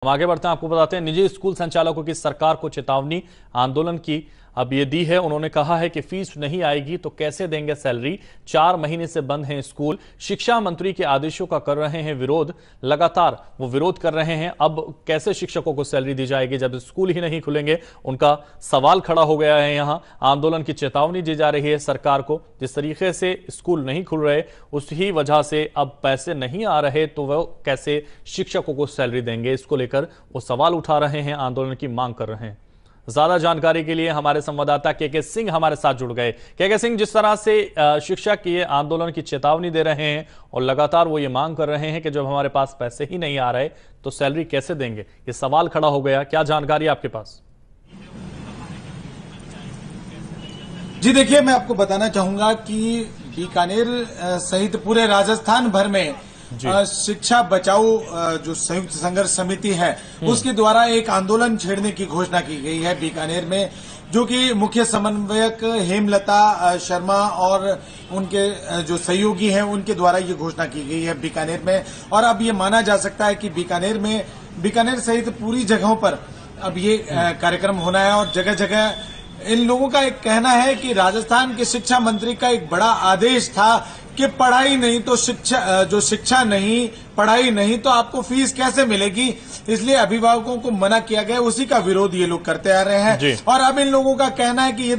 हम आगे बढ़ते हैं, आपको बताते हैं निजी स्कूल संचालकों की सरकार को चेतावनी आंदोलन की अब ये दी है। उन्होंने कहा है कि फीस नहीं आएगी तो कैसे देंगे सैलरी। 4 महीने से बंद हैं स्कूल। शिक्षा मंत्री के आदेशों का कर रहे हैं विरोध। लगातार वो विरोध कर रहे हैं। अब कैसे शिक्षकों को सैलरी दी जाएगी जब स्कूल ही नहीं खुलेंगे, उनका सवाल खड़ा हो गया है। यहां आंदोलन की चेतावनी दी जा रही है सरकार को। जिस तरीके से स्कूल नहीं खुल रहे उसी वजह से अब पैसे नहीं आ रहे तो वो कैसे शिक्षकों को सैलरी देंगे, इसको लेकर वो सवाल उठा रहे हैं, आंदोलन की मांग कर रहे हैं। ज्यादा जानकारी के लिए हमारे संवाददाता के सिंह हमारे साथ जुड़ गए। के सिंह, जिस तरह से शिक्षा की आंदोलन की चेतावनी दे रहे हैं और लगातार वो ये मांग कर रहे हैं कि जब हमारे पास पैसे ही नहीं आ रहे तो सैलरी कैसे देंगे, ये सवाल खड़ा हो गया। क्या जानकारी आपके पास? जी देखिए, मैं आपको बताना चाहूंगा कि बीकानेर सहित पूरे राजस्थान भर में शिक्षा बचाओ जो संयुक्त संघर्ष समिति है उसके द्वारा एक आंदोलन छेड़ने की घोषणा की गई है बीकानेर में, जो कि मुख्य समन्वयक हेमलता शर्मा और उनके जो सहयोगी हैं उनके द्वारा ये घोषणा की गई है बीकानेर में। और अब ये माना जा सकता है कि बीकानेर सहित पूरी जगहों पर अब ये कार्यक्रम होना है। और जगह जगह इन लोगों का एक कहना है कि राजस्थान के शिक्षा मंत्री का एक बड़ा आदेश था कि पढ़ाई नहीं तो शिक्षा नहीं, पढ़ाई नहीं तो आपको फीस कैसे मिलेगी, इसलिए अभिभावकों को मना किया गया। उसी का विरोध ये लोग करते आ रहे हैं। और अब इन लोगों का कहना है कि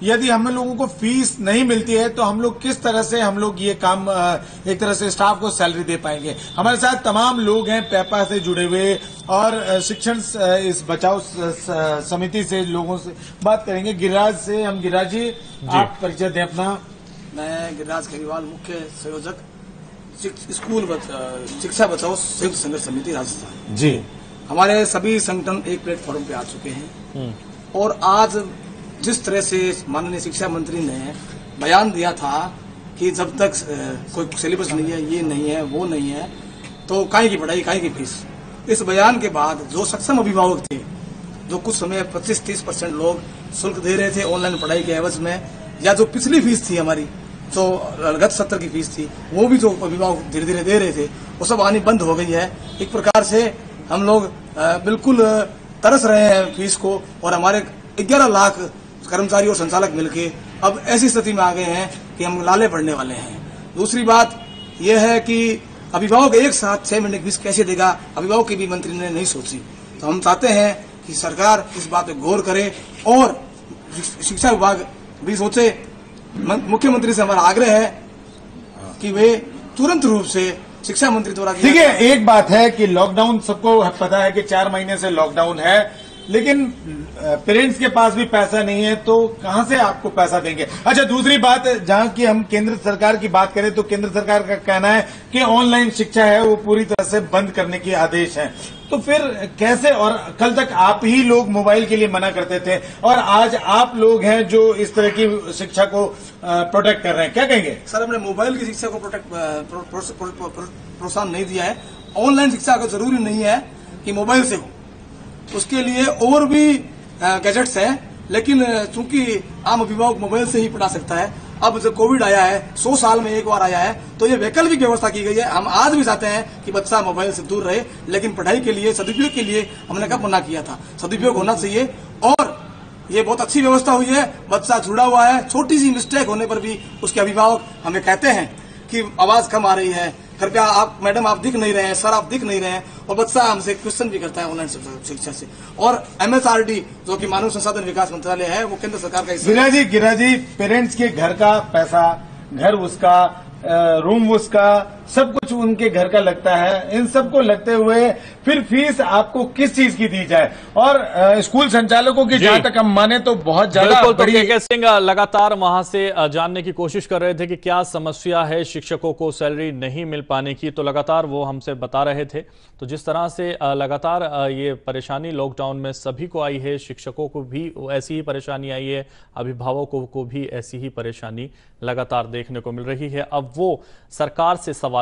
यदि हम लोगों को फीस नहीं मिलती है तो हम लोग किस तरह से ये काम एक तरह से स्टाफ को सैलरी दे पाएंगे। हमारे साथ तमाम लोग हैं पेपा से जुड़े हुए और शिक्षण इस बचाओ समिति से लोगों से बात करेंगे। गिरिराज से हम, गिरिराज जी आप परिचय दें अपना। मैं गिरिराज खरीवाल, मुख्य संयोजक स्कूल शिक्षा बचाओ संयुक्त संघर्ष समिति राजस्थान जी। हमारे सभी संगठन एक प्लेटफॉर्म पे आ चुके हैं और आज जिस तरह से माननीय शिक्षा मंत्री ने बयान दिया था कि जब तक कोई सिलेबस नहीं है, ये नहीं है, वो नहीं है, तो काहे की पढ़ाई, काहे की फीस। इस बयान के बाद जो सक्षम अभिभावक थे, जो कुछ समय 25-30% लोग शुल्क दे रहे थे ऑनलाइन पढ़ाई के एवज में, या जो पिछली फीस थी हमारी, जो गत सत्र की फीस थी, वो भी जो अभिभावक धीरे धीरे दे रहे थे, वो सब आनी बंद हो गई है। एक प्रकार से हम लोग बिल्कुल तरस रहे हैं फीस को। और हमारे 11 लाख कर्मचारी और संचालक मिलके अब ऐसी स्थिति में आ गए हैं कि हम लाले पड़ने वाले हैं। दूसरी बात यह है कि अभिभावक एक साथ 6 महीने की फीस कैसे देगा, अभिभावक की भी मंत्री ने नहीं सोची। तो हम चाहते हैं कि सरकार इस बात पर गौर करे और शिक्षा विभाग भी सोचे। मुख्यमंत्री से हमारा आग्रह है कि वे तुरंत रूप से शिक्षा मंत्री द्वारा। देखिए, एक बात है कि लॉकडाउन, सबको पता है कि 4 महीने से लॉकडाउन है, लेकिन पेरेंट्स के पास भी पैसा नहीं है तो कहां से आपको पैसा देंगे। अच्छा, दूसरी बात, जहां की हम केंद्र सरकार की बात करें तो केंद्र सरकार का कहना है कि ऑनलाइन शिक्षा है वो पूरी तरह से बंद करने के आदेश हैं। तो फिर कैसे? और कल तक आप ही लोग मोबाइल के लिए मना करते थे और आज आप लोग हैं जो इस तरह की शिक्षा को प्रोटेक्ट कर रहे हैं, क्या कहेंगे? सर, हमने मोबाइल की शिक्षा को प्रोत्साहन नहीं दिया है। ऑनलाइन शिक्षा का जरूरी नहीं है कि मोबाइल से हो, उसके लिए और भी गैजेट्स हैं, लेकिन चूंकि आम अभिभावक मोबाइल से ही पढ़ा सकता है। अब जब कोविड आया है, 100 साल में एक बार आया है, तो ये वैकल्पिक व्यवस्था की गई है। हम आज भी चाहते हैं कि बच्चा मोबाइल से दूर रहे, लेकिन पढ़ाई के लिए, सदुपयोग के लिए हमने कब मना किया था। सदुपयोग होना चाहिए और ये बहुत अच्छी व्यवस्था हुई है। बच्चा जुड़ा हुआ है, छोटी सी मिस्टेक होने पर भी उसके अभिभावक हमें कहते हैं कि आवाज कम आ रही है, कृपया आप मैडम आप दिख नहीं रहे हैं, सर आप दिख नहीं रहे हैं, और बच्चा हमसे क्वेश्चन भी करता है ऑनलाइन शिक्षा से। और MSRD जो कि मानव संसाधन विकास मंत्रालय है, वो केंद्र सरकार का। गिरिराज जी, पेरेंट्स के घर का पैसा, घर उसका, रूम उसका, सब कुछ उनके घर का लगता है। इन सबको लगते हुए फिर फीस आपको किस चीज की दी जाए? और स्कूल संचालकों की जहां तक हम माने तो बहुत ज्यादा बड़ी। के सिंह लगातार वहां से जानने की कोशिश कर रहे थे कि क्या समस्या है शिक्षकों को सैलरी नहीं मिल पाने की, तो लगातार वो हमसे बता रहे थे। तो जिस तरह से लगातार ये परेशानी लॉकडाउन में सभी को आई है, शिक्षकों को भी ऐसी ही परेशानी आई है, अभिभावकों को भी ऐसी ही परेशानी लगातार देखने को मिल रही है। अब वो सरकार से सवाल